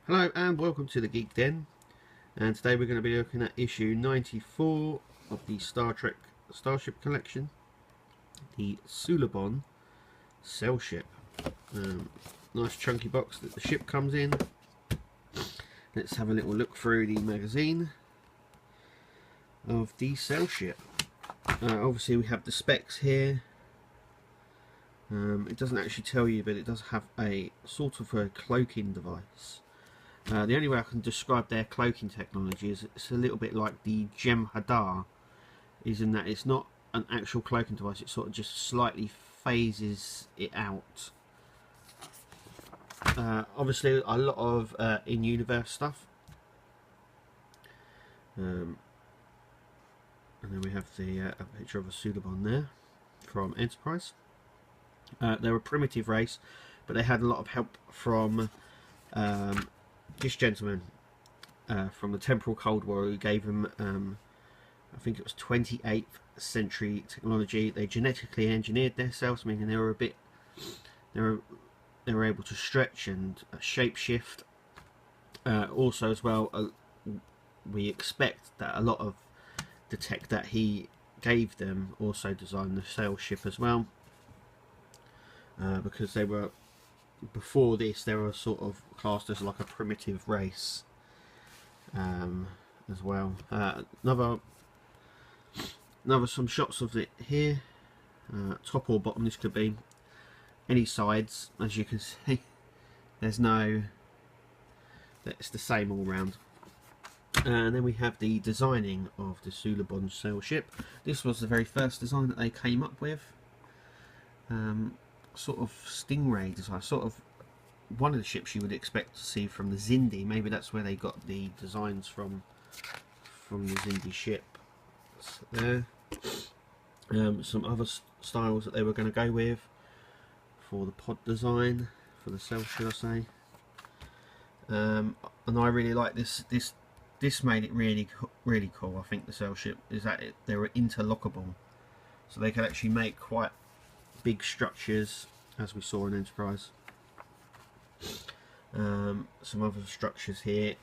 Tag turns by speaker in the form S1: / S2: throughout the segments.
S1: Hello and welcome to the Geek Den, and today we're going to be looking at issue 94 of the Starship collection, the Suliban ship. Nice chunky box that the ship comes in. Let's have a little look through the magazine of the ship. Obviously we have the specs here. It doesn't actually tell you, but it does have a sort of a cloaking device. The only way I can describe their cloaking technology is it's a little bit like the Jem'Hadar, is in that it's not an actual cloaking device, it sort of just slightly phases it out. Obviously a lot of in-universe stuff. And then we have the a picture of a Suliban there from Enterprise. They're a primitive race, but they had a lot of help from this gentleman from the Temporal Cold War, who gave them I think it was 28th century technology. They genetically engineered themselves, meaning they were able to stretch and shapeshift. Also as well, we expect that a lot of the tech that he gave them also designed the sail ship as well, because they were, before this, they were sort of classed as like a primitive race as well. Another some shots of it here, top or bottom. This could be any sides. As you can see, there's no, it's the same all round. And then we have the designing of the Suliban sail ship. This was the very first design that they came up with. Sort of stingray design, sort of one of the ships you would expect to see from the Xindi. Maybe that's where they got the designs from the Xindi ship. So there. Some other styles that they were going to go with for the pod design, for the sail, should I say. And I really like this. This made it really cool. I think the sail ship is that they were interlockable, so they could actually make quite big structures, as we saw in Enterprise. Some other structures here.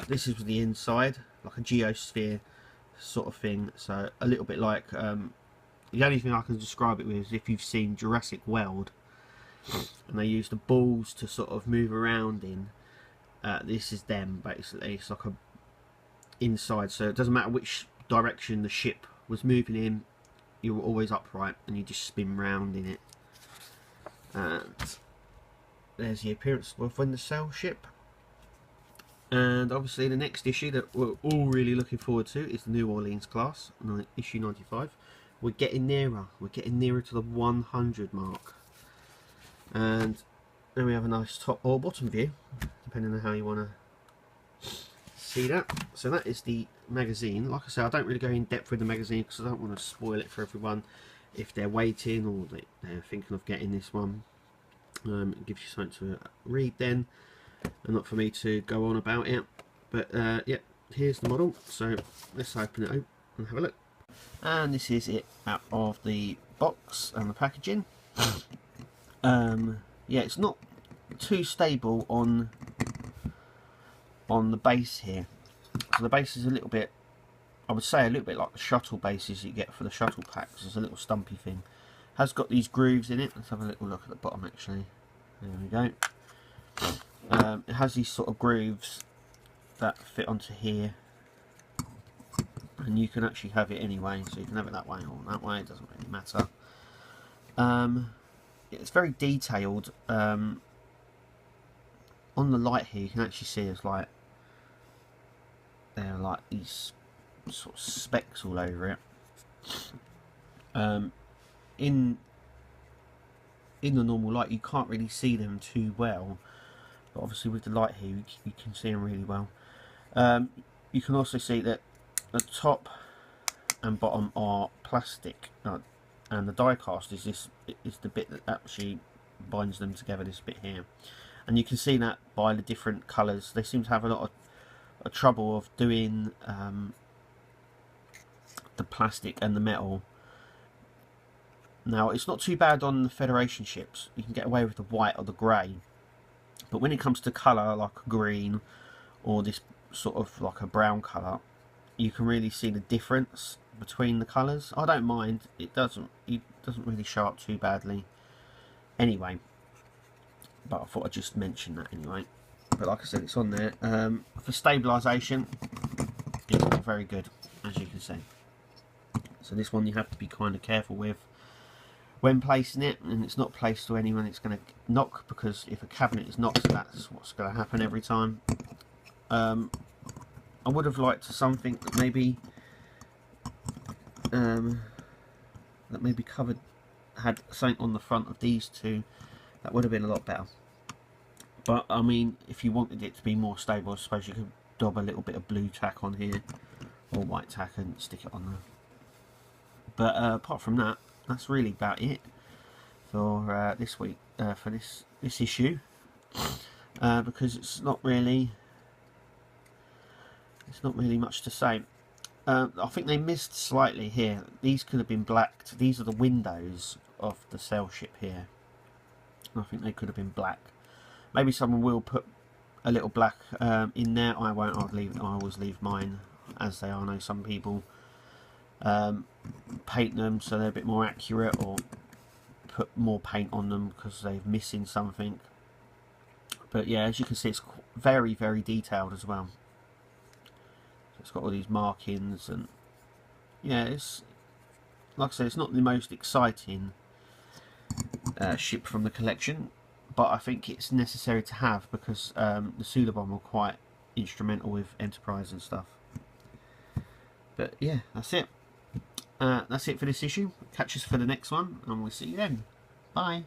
S1: This is the inside, like a geosphere sort of thing. So a little bit like, the only thing I can describe it with is if you've seen Jurassic World, and they use the balls to sort of move around in. This is them basically. It's like a inside, so it doesn't matter which direction the ship was moving in, you're always upright and you just spin round in it. And there's the appearance of when the sail ship. And obviously the next issue that we're all really looking forward to is the New Orleans class, issue 95. We're getting nearer to the 100 mark. And then we have a nice top or bottom view, depending on how you want to see that. So that is the magazine. Like I say, I don't really go in depth with the magazine because I don't want to spoil it for everyone if they're waiting or they're thinking of getting this one. It gives you something to read then, and not for me to go on about it. But yeah, here's the model. So let's open it up and have a look. And this is it out of the box and the packaging. Yeah, it's not too stable on the base here. So the base is a little bit, I would say a little bit like the shuttle bases you get for the shuttle packs. It's a little stumpy thing. Has got these grooves in it. Let's have a little look at the bottom actually. There we go. It has these sort of grooves that fit onto here, and you can actually have it anyway, so you can have it that way or that way, it doesn't really matter. It's very detailed. On the light here you can actually see there's like, there are like these sort of specks all over it. In the normal light you can't really see them too well, but obviously with the light here you can see them really well. You can also see that the top and bottom are plastic, and the die cast is the bit that actually binds them together, this bit here. And you can see that by the different colours. They seem to have a lot of trouble of doing the plastic and the metal. Now it's not too bad on the Federation ships. You can get away with the white or the grey, But when it comes to colour, like green or this sort of like a brown colour, you can really see the difference between the colours. I don't mind, it doesn't really show up too badly anyway, but I thought I'd just mention that anyway. But like I said, it's on there. For stabilisation, it's not very good, as you can see. So this one you have to be kind of careful with when placing it, and it's not placed to anyone it's going to knock, because if a cabinet is knocked, that's what's going to happen every time. I would have liked something that maybe had something on the front of these two. That would have been a lot better. But I mean, if you wanted it to be more stable, I suppose you could daub a little bit of blue tack on here, or white tack, and stick it on there. But apart from that, that's really about it for this week, for this issue, because it's not really much to say. I think they missed slightly here. These could have been blacked. These are the windows of the Starship here. I think they could have been black. Maybe someone will put a little black in there. I won't. I always leave mine as they are. I know some people paint them so they're a bit more accurate, or put more paint on them because they're missing something. But yeah, as you can see, it's very, very detailed as well. So it's got all these markings, and yeah, it's, like I said, it's not the most exciting ship from the collection, but I think it's necessary to have, because the Suliban were quite instrumental with Enterprise and stuff. But yeah, that's it. That's it for this issue. Catch us for the next one, and we'll see you then. Bye.